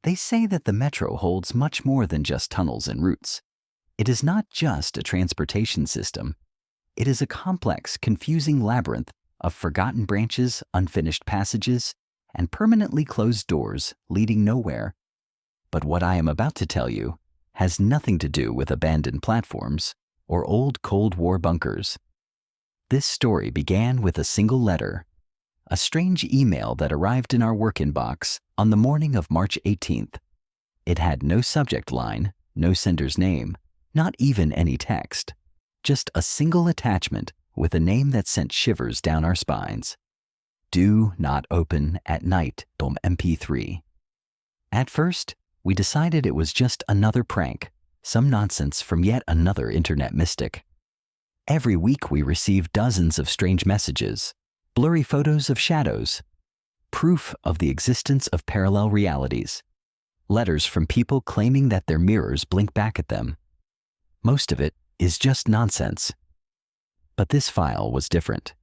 They say that the metro holds much more than just tunnels and routes. It is not just a transportation system. It is a complex, confusing labyrinth of forgotten branches, unfinished passages, and permanently closed doors leading nowhere. But what I am about to tell you has nothing to do with abandoned platforms or old Cold War bunkers. This story began with a single letter, a strange email that arrived in our work inbox on the morning of March 18th. It had no subject line, no sender's name, not even any text, just a single attachment with a name that sent shivers down our spines. Do not open at night, MP3. At first, we decided it was just another prank, some nonsense from yet another internet mystic. Every week we received dozens of strange messages, blurry photos of shadows, proof of the existence of parallel realities, letters from people claiming that their mirrors blink back at them. Most of it is just nonsense. But this file was different.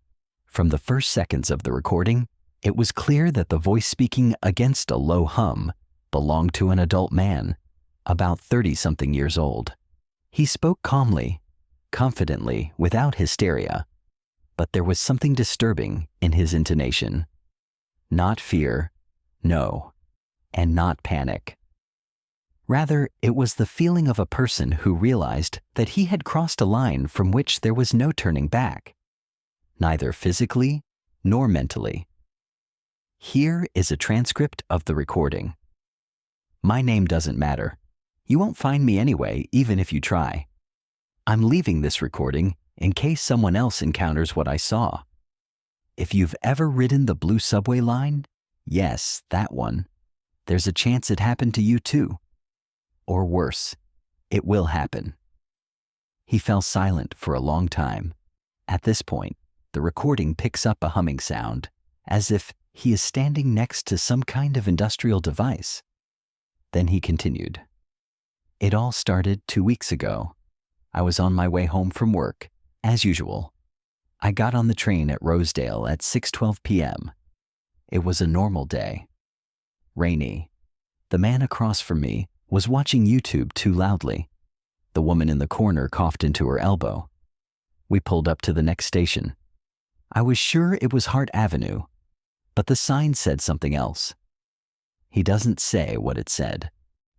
From the first seconds of the recording, it was clear that the voice speaking against a low hum belonged to an adult man, about 30-something years old. He spoke calmly, confidently, without hysteria, but there was something disturbing in his intonation. Not fear, no, and not panic. Rather, it was the feeling of a person who realized that he had crossed a line from which there was no turning back, neither physically nor mentally. Here is a transcript of the recording. My name doesn't matter. You won't find me anyway, even if you try. I'm leaving this recording in case someone else encounters what I saw. If you've ever ridden the blue subway line, yes, that one, there's a chance it happened to you too. Or worse, it will happen. He fell silent for a long time. At this point, the recording picks up a humming sound, as if he is standing next to some kind of industrial device. Then he continued. It all started 2 weeks ago. I was on my way home from work, as usual. I got on the train at Rosedale at 6:12 p.m. It was a normal day. Rainy. The man across from me was watching YouTube too loudly. The woman in the corner coughed into her elbow. We pulled up to the next station. I was sure it was Hart Avenue, but the sign said something else. He doesn't say what it said.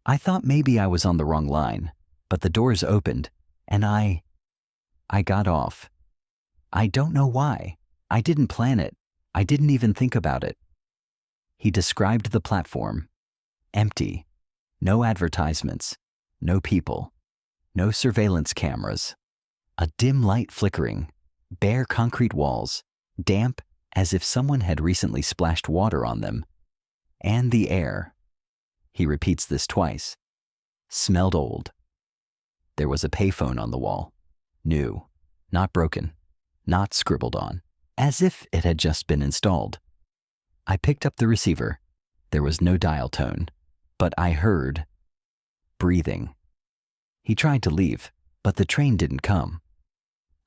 I thought maybe I was on the wrong line, but the doors opened, and I got off. I don't know why. I didn't plan it. I didn't even think about it. He described the platform. Empty. No advertisements. No people. No surveillance cameras. A dim light flickering. Bare concrete walls. Damp as if someone had recently splashed water on them. And the air. He repeats this twice. Smelled old. There was a payphone on the wall. New. Not broken. Not scribbled on. As if it had just been installed. I picked up the receiver. There was no dial tone, but I heard breathing. He tried to leave, but the train didn't come.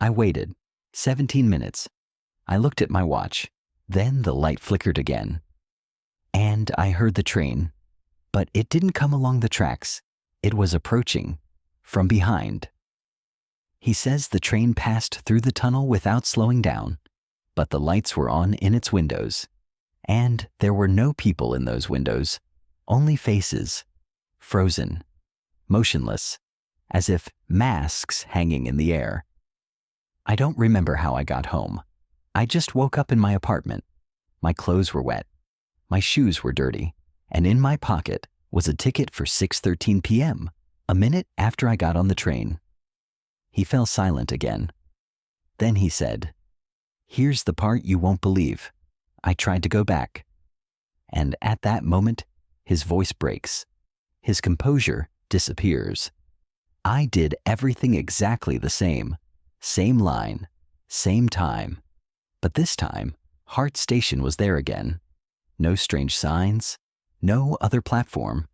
I waited. 17 minutes. I looked at my watch. Then the light flickered again. And I heard the train, but it didn't come along the tracks. It was approaching from behind. He says the train passed through the tunnel without slowing down, but the lights were on in its windows. And there were no people in those windows, only faces, frozen, motionless, as if masks hanging in the air. I don't remember how I got home. I just woke up in my apartment. My clothes were wet. My shoes were dirty. And in my pocket was a ticket for 6:13 p.m., a minute after I got on the train. He fell silent again. Then he said, "Here's the part you won't believe. I tried to go back." And at that moment, his voice breaks. His composure disappears. I did everything exactly the same. Same line, same time. But this time, Hart Station was there again. No strange signs, no other platform.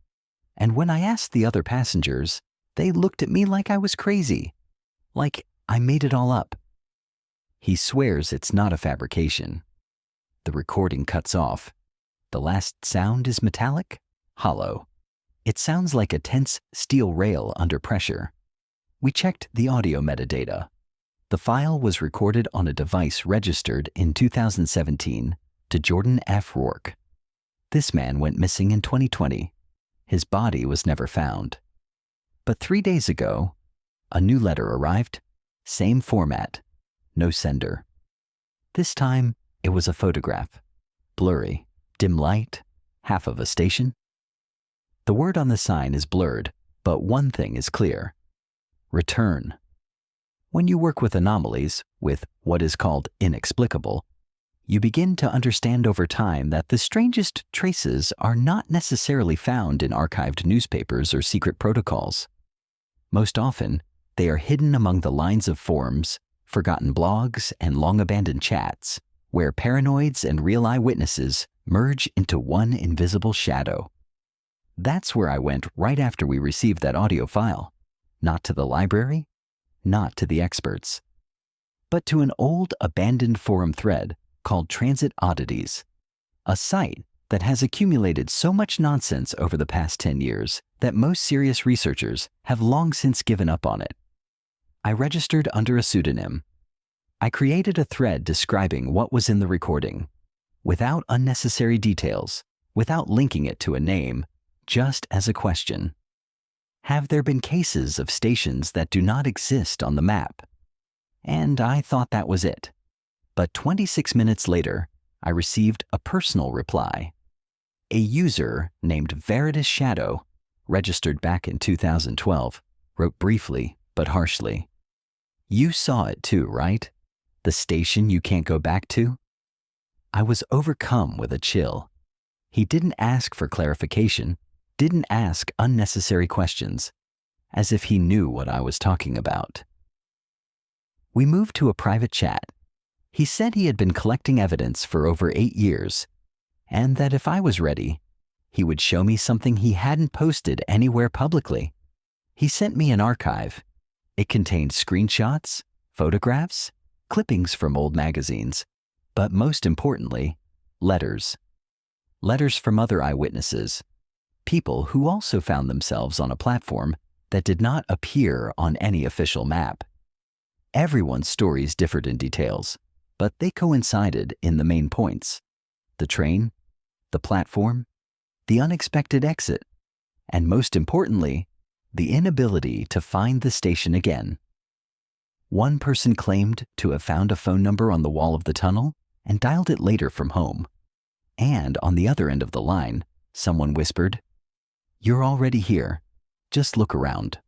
And when I asked the other passengers, they looked at me like I was crazy, like I made it all up. He swears it's not a fabrication. The recording cuts off. The last sound is metallic, hollow. It sounds like a tense steel rail under pressure. We checked the audio metadata. The file was recorded on a device registered in 2017 to Jordan F. Rourke. This man went missing in 2020. His body was never found. But 3 days ago, a new letter arrived. Same format, no sender. This time, it was a photograph. Blurry, dim light, half of a station. The word on the sign is blurred, but one thing is clear. Return. When you work with anomalies, with what is called inexplicable, you begin to understand over time that the strangest traces are not necessarily found in archived newspapers or secret protocols. Most often, they are hidden among the lines of forums, forgotten blogs, and long-abandoned chats, where paranoids and real eyewitnesses merge into one invisible shadow. That's where I went right after we received that audio file. Not to the library, not to the experts, but to an old abandoned forum thread called Transit Oddities, a site that has accumulated so much nonsense over the past 10 years that most serious researchers have long since given up on it. I registered under a pseudonym. I created a thread describing what was in the recording, without unnecessary details, without linking it to a name, just as a question. Have there been cases of stations that do not exist on the map? And I thought that was it. But 26 minutes later, I received a personal reply. A user named Veritas Shadow, registered back in 2012, wrote briefly but harshly. You saw it too, right? The station you can't go back to? I was overcome with a chill. He didn't ask for clarification, didn't ask unnecessary questions, as if he knew what I was talking about. We moved to a private chat. He said he had been collecting evidence for over 8 years, and that if I was ready, he would show me something he hadn't posted anywhere publicly. He sent me an archive. It contained screenshots, photographs, clippings from old magazines, but most importantly, letters. Letters from other eyewitnesses, people who also found themselves on a platform that did not appear on any official map. Everyone's stories differed in details, but they coincided in the main points: the train, the platform, the unexpected exit, and most importantly, the inability to find the station again. One person claimed to have found a phone number on the wall of the tunnel and dialed it later from home. And on the other end of the line, someone whispered, "You're already here. Just look around."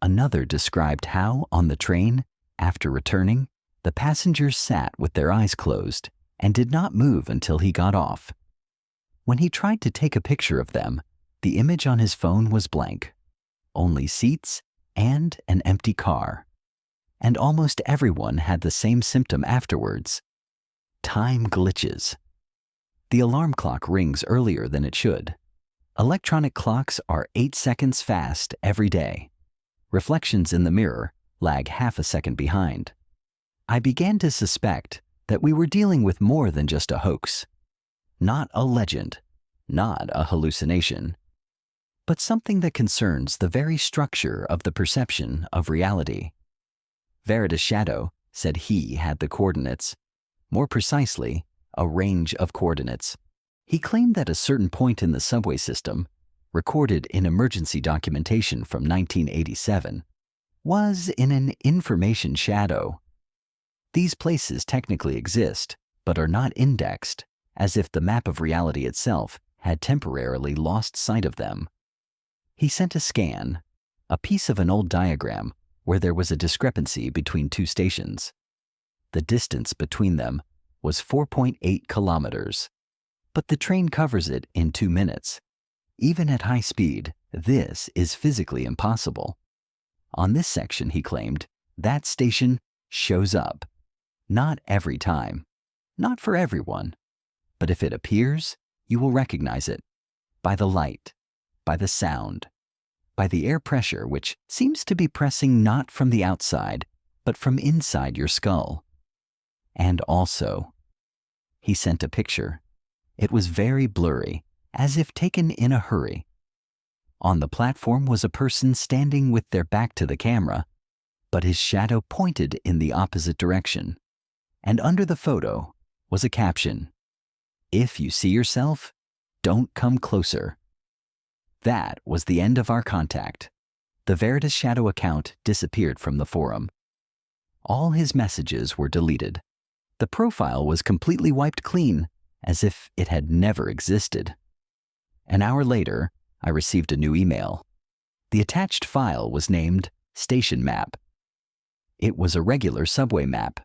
Another described how, on the train, after returning, the passengers sat with their eyes closed and did not move until he got off. When he tried to take a picture of them, the image on his phone was blank. Only seats and an empty car. And almost everyone had the same symptom afterwards: time glitches. The alarm clock rings earlier than it should. Electronic clocks are 8 seconds fast every day. Reflections in the mirror lag half a second behind. I began to suspect that we were dealing with more than just a hoax. Not a legend, not a hallucination, but something that concerns the very structure of the perception of reality. Veritas Shadow said he had the coordinates, more precisely, a range of coordinates. He claimed that a certain point in the subway system, recorded in emergency documentation from 1987, was in an information shadow. These places technically exist, but are not indexed, as if the map of reality itself had temporarily lost sight of them. He sent a scan, a piece of an old diagram where there was a discrepancy between two stations. The distance between them was 4.8 kilometers, but the train covers it in 2 minutes. Even at high speed, this is physically impossible. On this section, he claimed, that station shows up. Not every time, not for everyone, but if it appears, you will recognize it by the light, by the sound, by the air pressure which seems to be pressing not from the outside, but from inside your skull. And also, he sent a picture. It was very blurry, as if taken in a hurry. On the platform was a person standing with their back to the camera, but his shadow pointed in the opposite direction. And under the photo was a caption, "If you see yourself, don't come closer." That was the end of our contact. The Veritas Shadow account disappeared from the forum. All his messages were deleted. The profile was completely wiped clean, as if it had never existed. An hour later, I received a new email. The attached file was named Station Map. It was a regular subway map,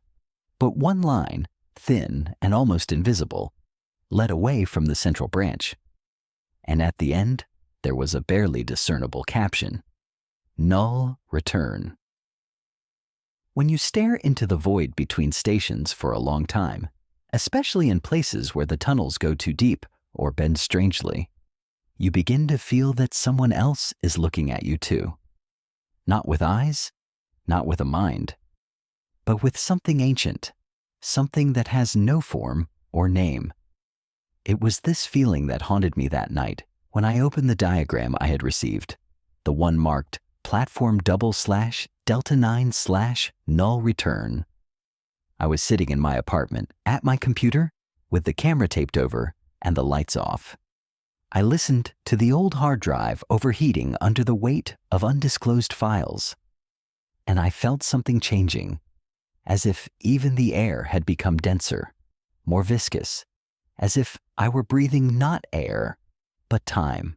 but one line, thin and almost invisible, led away from the central branch. And at the end, there was a barely discernible caption, "Null return." When you stare into the void between stations for a long time, especially in places where the tunnels go too deep or bend strangely, you begin to feel that someone else is looking at you too. Not with eyes, not with a mind, but with something ancient, something that has no form or name. It was this feeling that haunted me that night when I opened the diagram I had received, the one marked platform /Delta9/null return. I was sitting in my apartment at my computer with the camera taped over and the lights off. I listened to the old hard drive overheating under the weight of undisclosed files. And I felt something changing, as if even the air had become denser, more viscous, as if I were breathing not air, but time.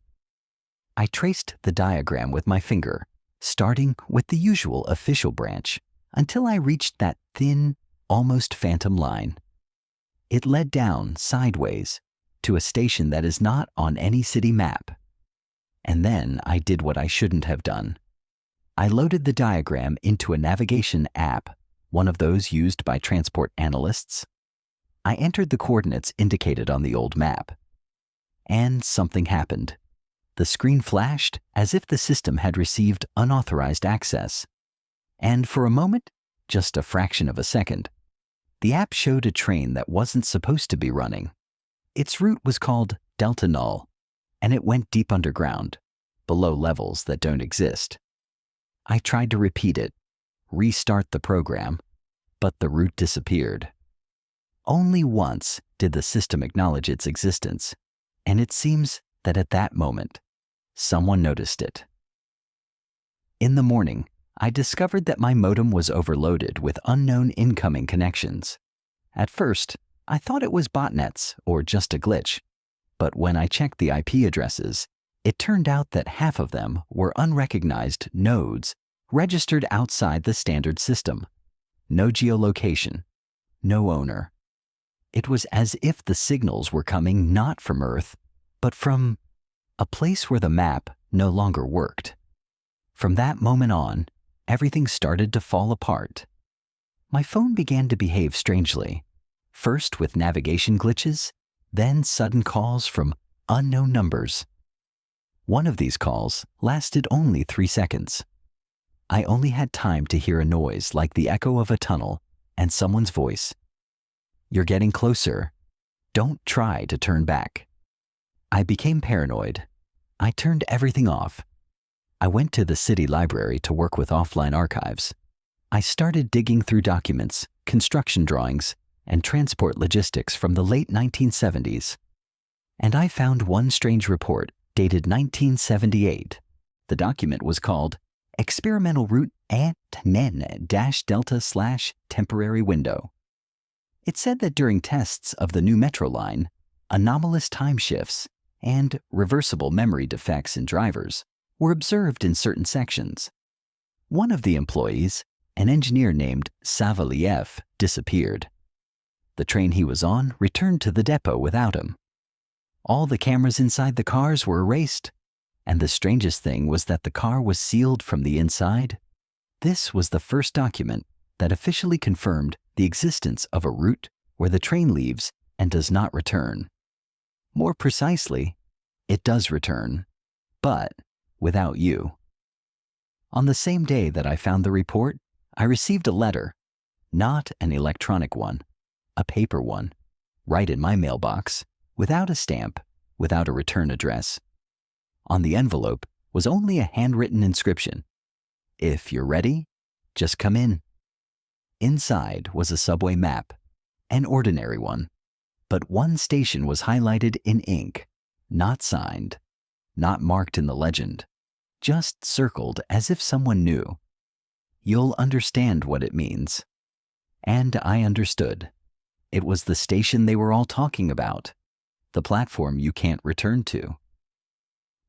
I traced the diagram with my finger, starting with the usual official branch, until I reached that thin, almost phantom line. It led down sideways to a station that is not on any city map. And then I did what I shouldn't have done. I loaded the diagram into a navigation app, one of those used by transport analysts. I entered the coordinates indicated on the old map. And something happened. The screen flashed as if the system had received unauthorized access. And for a moment, just a fraction of a second, the app showed a train that wasn't supposed to be running. Its route was called Delta Null, and it went deep underground, below levels that don't exist. I tried to repeat it, restart the program, but the route disappeared. Only once did the system acknowledge its existence, and it seems that at that moment, someone noticed it. In the morning, I discovered that my modem was overloaded with unknown incoming connections. At first, I thought it was botnets or just a glitch, but when I checked the IP addresses, it turned out that half of them were unrecognized nodes registered outside the standard system. No geolocation, no owner. It was as if the signals were coming not from Earth, but from a place where the map no longer worked. From that moment on, everything started to fall apart. My phone began to behave strangely, first with navigation glitches, then sudden calls from unknown numbers. One of these calls lasted only 3 seconds. I only had time to hear a noise like the echo of a tunnel and someone's voice. "You're getting closer. Don't try to turn back." I became paranoid. I turned everything off. I went to the city library to work with offline archives. I started digging through documents, construction drawings, and transport logistics from the late 1970s. And I found one strange report dated 1978. The document was called Experimental Route @Delta/Temporary Window. It said that during tests of the new metro line, anomalous time shifts and reversible memory defects in drivers were observed in certain sections. One of the employees, an engineer named Savaliev, disappeared. The train he was on returned to the depot without him. All the cameras inside the cars were erased, and the strangest thing was that the car was sealed from the inside. This was the first document that officially confirmed the existence of a route where the train leaves and does not return. More precisely, it does return, but without you. On the same day that I found the report, I received a letter, not an electronic one, a paper one, right in my mailbox, without a stamp, without a return address. On the envelope, was only a handwritten inscription. "If you're ready, just come in." Inside was a subway map, an ordinary one, but one station was highlighted in ink, not signed, not marked in the legend, just circled as if someone knew. "You'll understand what it means." And I understood. It was the station they were all talking about, the platform you can't return to.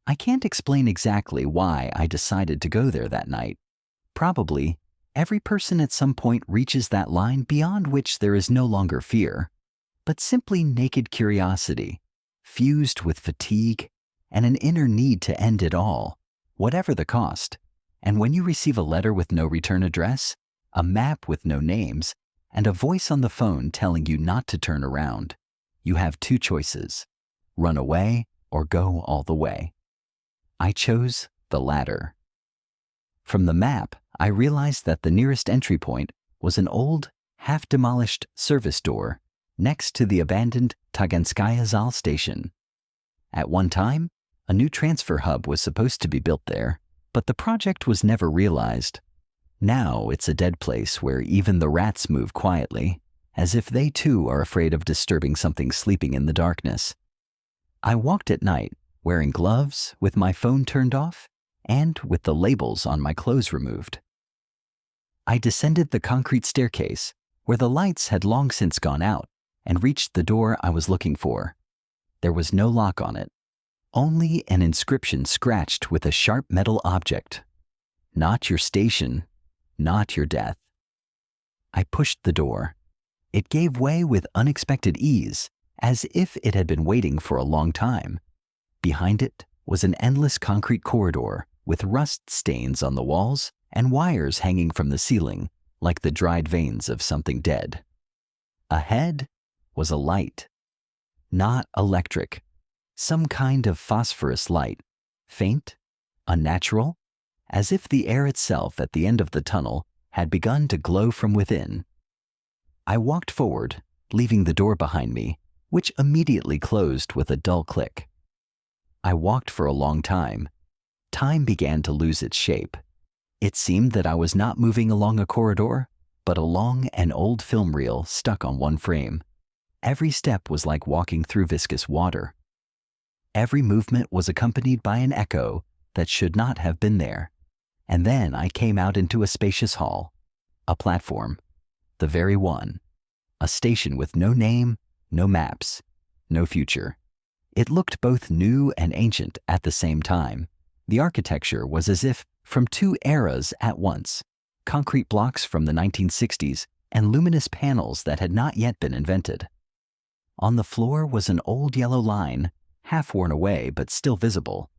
I can't explain exactly why I decided to go there that night. Probably, every person at some point reaches that line beyond which there is no longer fear, but simply naked curiosity, fused with fatigue and an inner need to end it all, whatever the cost. And when you receive a letter with no return address, a map with no names, and a voice on the phone telling you not to turn around, you have two choices: run away or go all the way. I chose the latter. From the map, I realized that the nearest entry point was an old, half-demolished service door next to the abandoned Taganskaya Zal station. At one time, a new transfer hub was supposed to be built there, but the project was never realized. Now it's a dead place where even the rats move quietly, as if they too are afraid of disturbing something sleeping in the darkness. I walked at night, wearing gloves, with my phone turned off, and with the labels on my clothes removed. I descended the concrete staircase, where the lights had long since gone out, and reached the door I was looking for. There was no lock on it, only an inscription scratched with a sharp metal object. "Not your station, not your death." I pushed the door. It gave way with unexpected ease, as if it had been waiting for a long time. Behind it was an endless concrete corridor with rust stains on the walls and wires hanging from the ceiling like the dried veins of something dead. Ahead was a light. Not electric, some kind of phosphorus light, faint, unnatural, as if the air itself at the end of the tunnel had begun to glow from within. I walked forward, leaving the door behind me, which immediately closed with a dull click. I walked for a long time. Time began to lose its shape. It seemed that I was not moving along a corridor, but along an old film reel stuck on one frame. Every step was like walking through viscous water. Every movement was accompanied by an echo that should not have been there. And then I came out into a spacious hall, a platform, the very one, a station with no name, no maps, no future. It looked both new and ancient at the same time. The architecture was as if from two eras at once, concrete blocks from the 1960s and luminous panels that had not yet been invented. On the floor was an old yellow line, half worn away but still visible,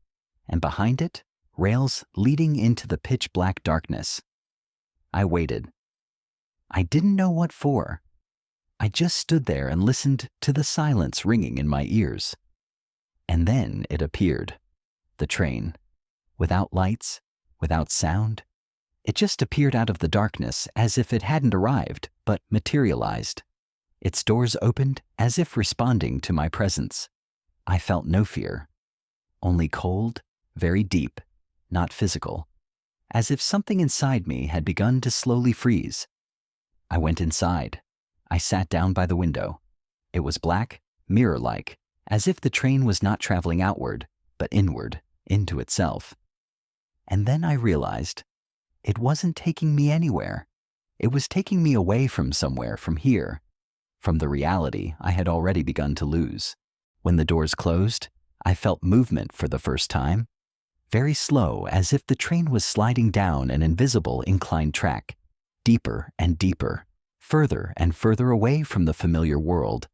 and behind it, rails leading into the pitch-black darkness. I waited. I didn't know what for. I just stood there and listened to the silence ringing in my ears. And then it appeared, the train, without lights, without sound. It just appeared out of the darkness as if it hadn't arrived, but materialized. Its doors opened as if responding to my presence. I felt no fear, only cold, very deep, not physical, as if something inside me had begun to slowly freeze. I went inside. I sat down by the window. It was black, mirror-like, as if the train was not traveling outward, but inward, into itself. And then I realized it wasn't taking me anywhere. It was taking me away from somewhere, from here, from the reality I had already begun to lose. When the doors closed, I felt movement for the first time, very slow, as if the train was sliding down an invisible inclined track, deeper and deeper, further and further away from the familiar world,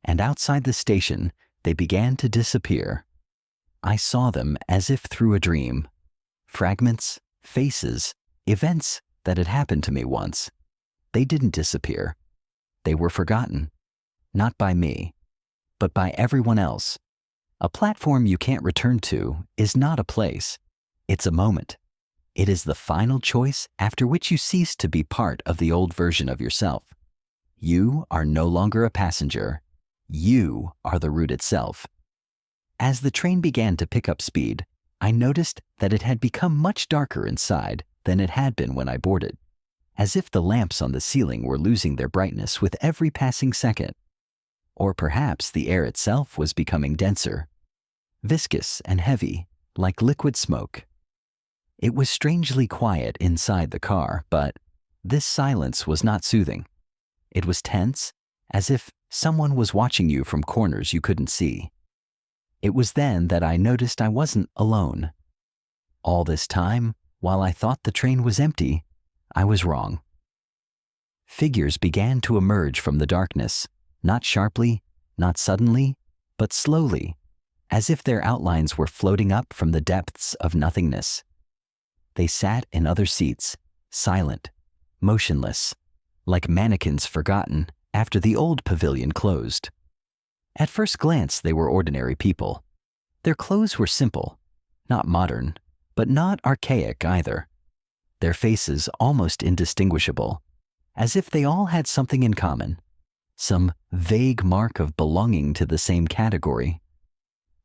and outside the station, they began to disappear. I saw them as if through a dream. Fragments, faces, events that had happened to me once. They didn't disappear. They were forgotten. Not by me, but by everyone else. A platform you can't return to is not a place. It's a moment. It is the final choice after which you cease to be part of the old version of yourself. You are no longer a passenger. You are the route itself. As the train began to pick up speed, I noticed that it had become much darker inside than it had been when I boarded, as if the lamps on the ceiling were losing their brightness with every passing second. Or perhaps the air itself was becoming denser, viscous and heavy, like liquid smoke. It was strangely quiet inside the car, but this silence was not soothing. It was tense, as if someone was watching you from corners you couldn't see. It was then that I noticed I wasn't alone. All this time, while I thought the train was empty, I was wrong. Figures began to emerge from the darkness, not sharply, not suddenly, but slowly, as if their outlines were floating up from the depths of nothingness. They sat in other seats, silent, motionless, like mannequins forgotten after the old pavilion closed. At first glance, they were ordinary people. Their clothes were simple, not modern, but not archaic either. Their faces almost indistinguishable, as if they all had something in common, some vague mark of belonging to the same category.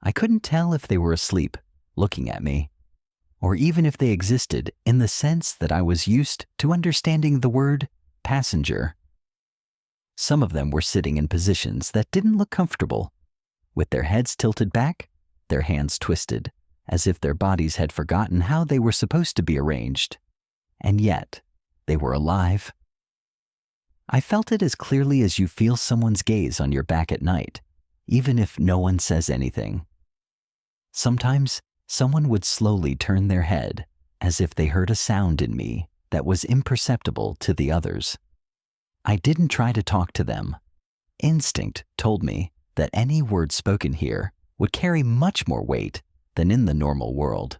I couldn't tell if they were asleep, looking at me, or even if they existed in the sense that I was used to understanding the word passenger. Some of them were sitting in positions that didn't look comfortable, with their heads tilted back, their hands twisted, as if their bodies had forgotten how they were supposed to be arranged. And yet, they were alive. I felt it as clearly as you feel someone's gaze on your back at night, even if no one says anything. Sometimes, someone would slowly turn their head, as if they heard a sound in me that was imperceptible to the others. I didn't try to talk to them. Instinct told me that any word spoken here would carry much more weight than in the normal world.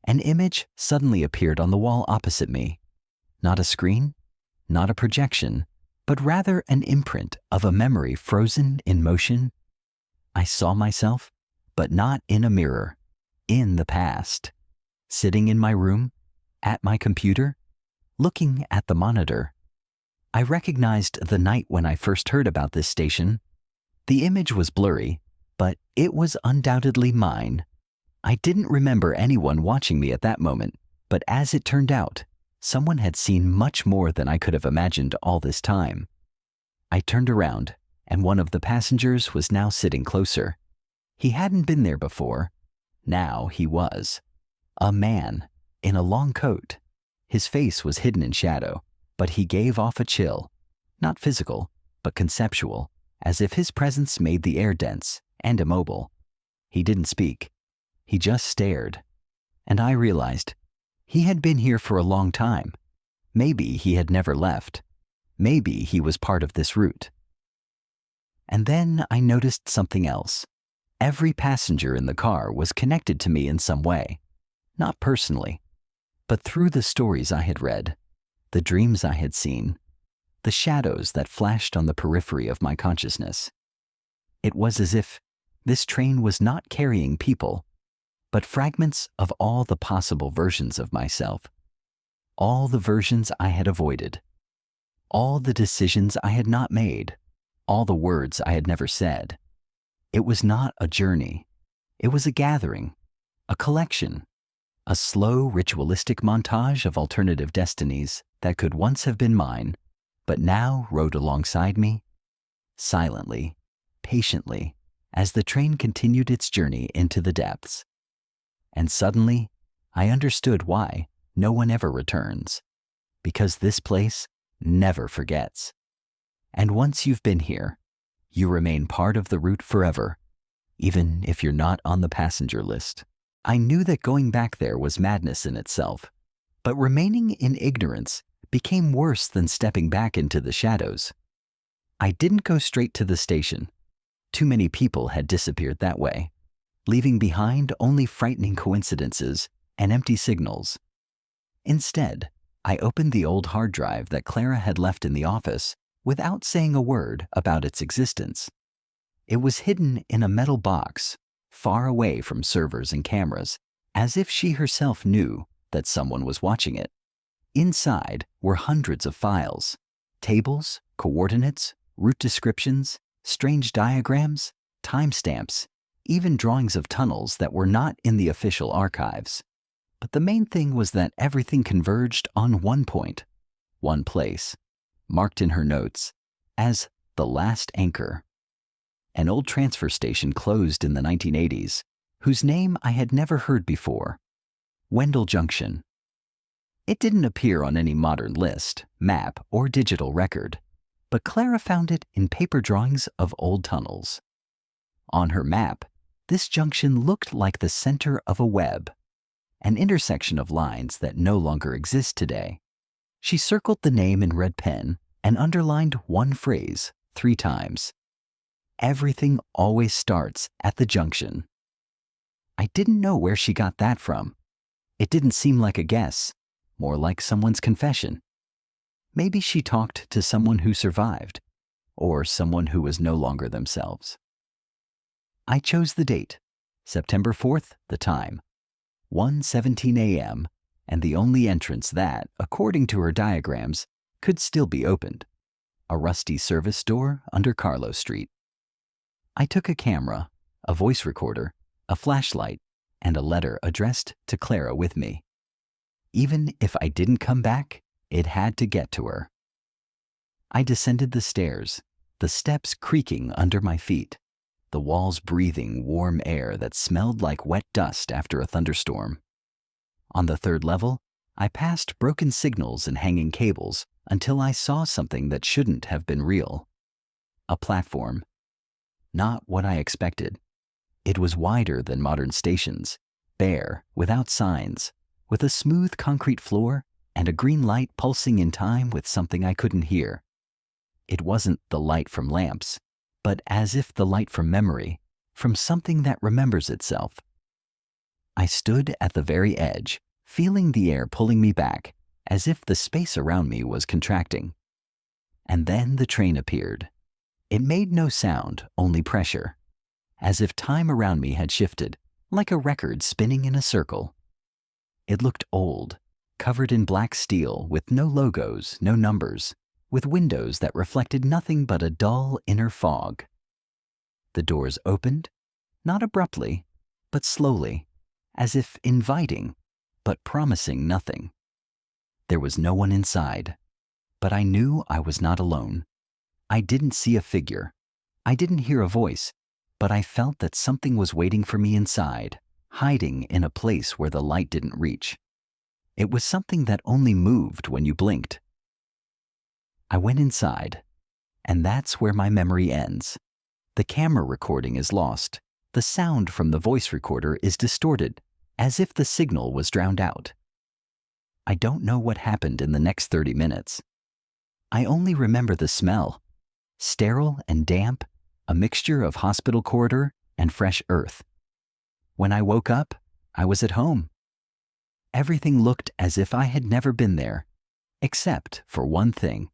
An image suddenly appeared on the wall opposite me. Not a screen, not a projection, but rather an imprint of a memory frozen in motion. I saw myself, but not in a mirror, in the past, sitting in my room, at my computer, looking at the monitor. I recognized the night when I first heard about this station. The image was blurry, but it was undoubtedly mine. I didn't remember anyone watching me at that moment, but as it turned out, someone had seen much more than I could have imagined all this time. I turned around, and one of the passengers was now sitting closer. He hadn't been there before. Now he was. A man, in a long coat. His face was hidden in shadow, but he gave off a chill, not physical, but conceptual, as if his presence made the air dense and immobile. He didn't speak. He just stared. And I realized he had been here for a long time. Maybe he had never left. Maybe he was part of this route. And then I noticed something else. Every passenger in the car was connected to me in some way, not personally, but through the stories I had read, the dreams I had seen, the shadows that flashed on the periphery of my consciousness. It was as if this train was not carrying people, but fragments of all the possible versions of myself, all the versions I had avoided, all the decisions I had not made, all the words I had never said. It was not a journey. It was a gathering, a collection, a slow ritualistic montage of alternative destinies that could once have been mine, but now rode alongside me, silently, patiently, as the train continued its journey into the depths. And suddenly, I understood why no one ever returns, because this place never forgets. And once you've been here, you remain part of the route forever, even if you're not on the passenger list. I knew that going back there was madness in itself, but remaining in ignorance became worse than stepping back into the shadows. I didn't go straight to the station. Too many people had disappeared that way, leaving behind only frightening coincidences and empty signals. Instead, I opened the old hard drive that Clara had left in the office without saying a word about its existence. It was hidden in a metal box, far away from servers and cameras, as if she herself knew that someone was watching it. Inside were hundreds of files, tables, coordinates, route descriptions, strange diagrams, timestamps, even drawings of tunnels that were not in the official archives. But the main thing was that everything converged on one point, one place, marked in her notes as the last anchor. An old transfer station closed in the 1980s, whose name I had never heard before, Wendell Junction. It didn't appear on any modern list, map, or digital record, but Clara found it in paper drawings of old tunnels. On her map, this junction looked like the center of a web, an intersection of lines that no longer exist today. She circled the name in red pen and underlined one phrase 3 times. Everything always starts at the junction. I didn't know where she got that from. It didn't seem like a guess, more like someone's confession. Maybe she talked to someone who survived, or someone who was no longer themselves. I chose the date, September 4th, the time, 1:17 a.m., and the only entrance that, according to her diagrams, could still be opened, a rusty service door under Carlo Street. I took a camera, a voice recorder, a flashlight, and a letter addressed to Clara with me. Even if I didn't come back, it had to get to her. I descended the stairs, the steps creaking under my feet, the walls breathing warm air that smelled like wet dust after a thunderstorm. On the 3rd level, I passed broken signals and hanging cables until I saw something that shouldn't have been real. A platform. Not what I expected. It was wider than modern stations, bare, without signs, with a smooth concrete floor and a green light pulsing in time with something I couldn't hear. It wasn't the light from lamps, but as if the light from memory, from something that remembers itself. I stood at the very edge, feeling the air pulling me back, as if the space around me was contracting. And then the train appeared. It made no sound, only pressure, as if time around me had shifted, like a record spinning in a circle. It looked old, covered in black steel, with no logos, no numbers, with windows that reflected nothing but a dull inner fog. The doors opened, not abruptly, but slowly, as if inviting, but promising nothing. There was no one inside, but I knew I was not alone. I didn't see a figure. I didn't hear a voice, but I felt that something was waiting for me inside, hiding in a place where the light didn't reach. It was something that only moved when you blinked. I went inside, and that's where my memory ends. The camera recording is lost. The sound from the voice recorder is distorted, as if the signal was drowned out. I don't know what happened in the next 30 minutes. I only remember the smell, sterile and damp, a mixture of hospital corridor and fresh earth. When I woke up, I was at home. Everything looked as if I had never been there, except for one thing.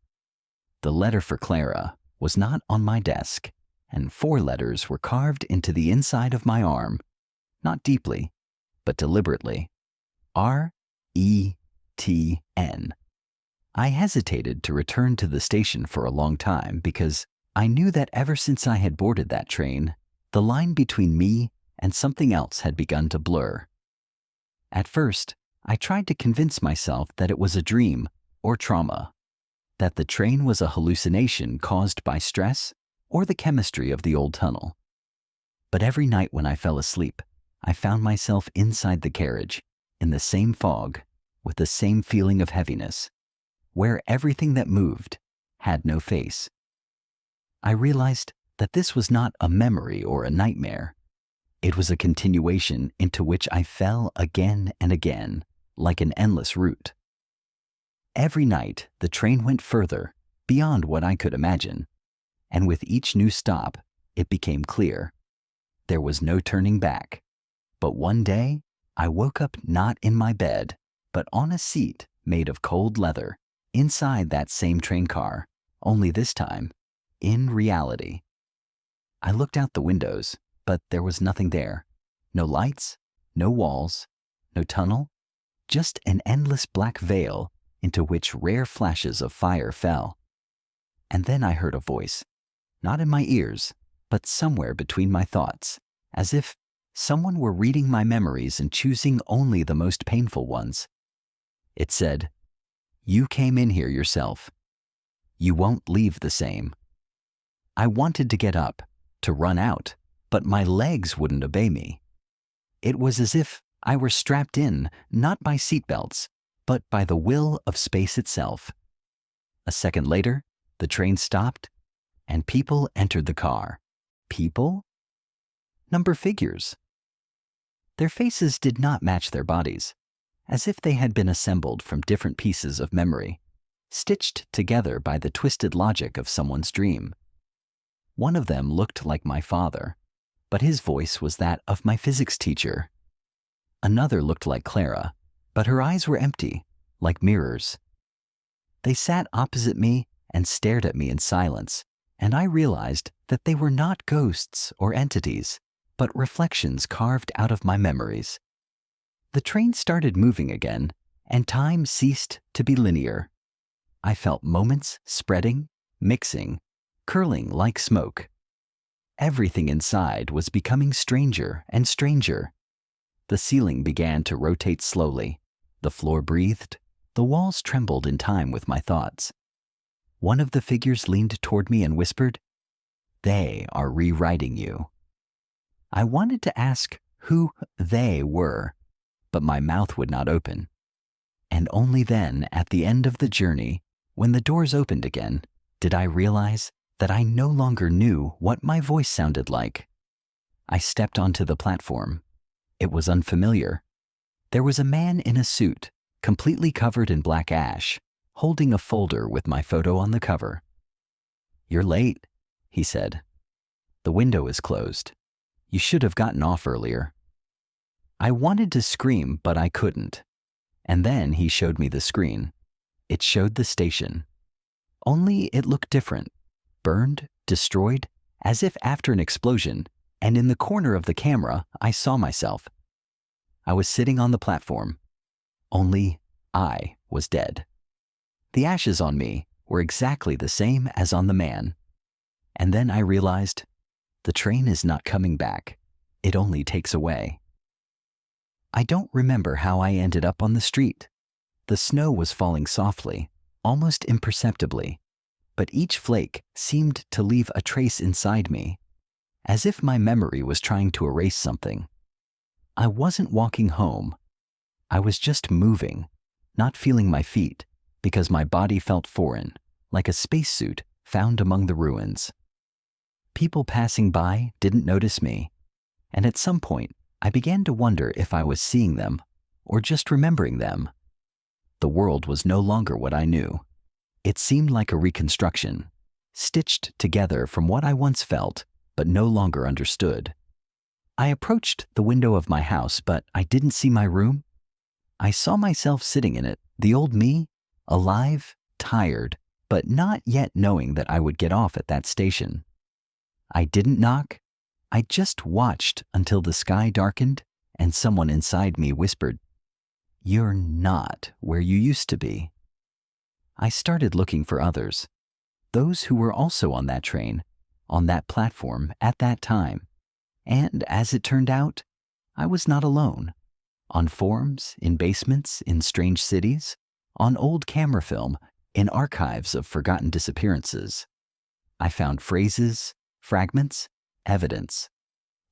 The letter for Clara was not on my desk, and 4 letters were carved into the inside of my arm, not deeply, but deliberately. R-E-T-N. I hesitated to return to the station for a long time because I knew that ever since I had boarded that train, the line between me and something else had begun to blur. At first, I tried to convince myself that it was a dream or trauma, that the train was a hallucination caused by stress or the chemistry of the old tunnel. But every night when I fell asleep, I found myself inside the carriage, in the same fog, with the same feeling of heaviness, where everything that moved had no face. I realized that this was not a memory or a nightmare. It was a continuation into which I fell again and again, like an endless route. Every night, the train went further, beyond what I could imagine, and with each new stop, it became clear. There was no turning back. But one day, I woke up not in my bed, but on a seat made of cold leather, inside that same train car, only this time, in reality. I looked out the windows, but there was nothing there. No lights, no walls, no tunnel, just an endless black veil into which rare flashes of fire fell. And then I heard a voice, not in my ears, but somewhere between my thoughts, as if someone were reading my memories and choosing only the most painful ones. It said, "You came in here yourself. You won't leave the same." I wanted to get up, to run out, but my legs wouldn't obey me. It was as if I were strapped in, not by seatbelts, but by the will of space itself. A second later, the train stopped, and people entered the car. People? Number figures. Their faces did not match their bodies, as if they had been assembled from different pieces of memory, stitched together by the twisted logic of someone's dream. One of them looked like my father, but his voice was that of my physics teacher. Another looked like Clara, but her eyes were empty, like mirrors. They sat opposite me and stared at me in silence, and I realized that they were not ghosts or entities, but reflections carved out of my memories. The train started moving again, and time ceased to be linear. I felt moments spreading, mixing, curling like smoke. Everything inside was becoming stranger and stranger. The ceiling began to rotate slowly. The floor breathed. The walls trembled in time with my thoughts. One of the figures leaned toward me and whispered, "They are rewriting you." I wanted to ask who they were, but my mouth would not open. And only then, at the end of the journey, when the doors opened again, did I realize that I no longer knew what my voice sounded like. I stepped onto the platform. It was unfamiliar. There was a man in a suit, completely covered in black ash, holding a folder with my photo on the cover. "You're late," he said. "The window is closed. You should have gotten off earlier." I wanted to scream, but I couldn't. And then he showed me the screen. It showed the station. Only it looked different. Burned, destroyed, as if after an explosion, and in the corner of the camera, I saw myself. I was sitting on the platform. Only I was dead. The ashes on me were exactly the same as on the man. And then I realized, the train is not coming back. It only takes away. I don't remember how I ended up on the street. The snow was falling softly, almost imperceptibly, but each flake seemed to leave a trace inside me, as if my memory was trying to erase something. I wasn't walking home. I was just moving, not feeling my feet, because my body felt foreign, like a spacesuit found among the ruins. People passing by didn't notice me, and at some point, I began to wonder if I was seeing them or just remembering them. The world was no longer what I knew. It seemed like a reconstruction, stitched together from what I once felt but no longer understood. I approached the window of my house, but I didn't see my room. I saw myself sitting in it, the old me, alive, tired, but not yet knowing that I would get off at that station. I didn't knock. I just watched until the sky darkened and someone inside me whispered, "You're not where you used to be." I started looking for others, those who were also on that train, on that platform at that time. And as it turned out, I was not alone. On forums, in basements, in strange cities, on old camera film, in archives of forgotten disappearances, I found phrases, fragments, evidence.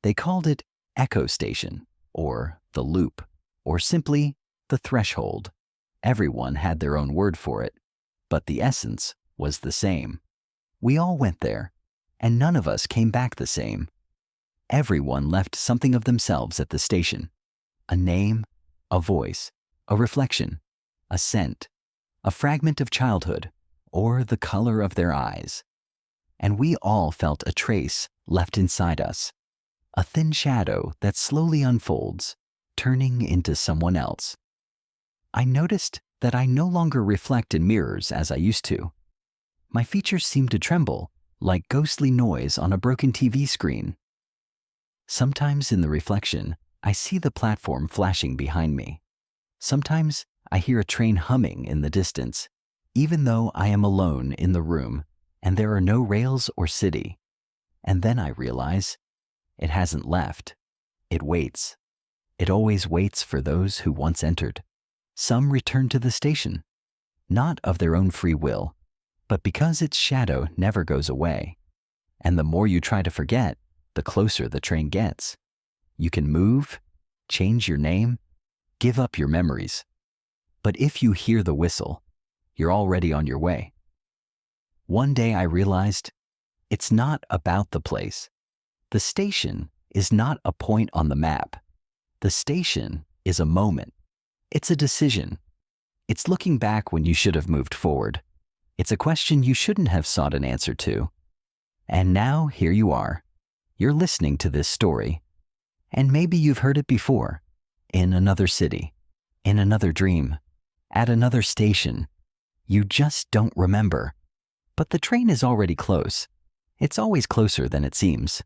They called it Echo Station, or the Loop, or simply the Threshold. Everyone had their own word for it, but the essence was the same. We all went there, and none of us came back the same. Everyone left something of themselves at the station. A name, a voice, a reflection, a scent, a fragment of childhood, or the color of their eyes. And we all felt a trace left inside us, a thin shadow that slowly unfolds, turning into someone else. I noticed that I no longer reflect in mirrors as I used to. My features seemed to tremble, like ghostly noise on a broken TV screen. Sometimes in the reflection, I see the platform flashing behind me. Sometimes I hear a train humming in the distance, even though I am alone in the room and there are no rails or city. And then I realize It hasn't left. It waits. It always waits for those who once entered. Some return to the station, not of their own free will, but because its shadow never goes away. And the more you try to forget, the closer the train gets. You can move, change your name, give up your memories. But if you hear the whistle, you're already on your way. One day I realized it's not about the place. The station is not a point on the map. The station is a moment. It's a decision. It's looking back when you should have moved forward. It's a question you shouldn't have sought an answer to. And now here you are. You're listening to this story. And maybe you've heard it before. In another city. In another dream. At another station. You just don't remember. But the train is already close. It's always closer than it seems.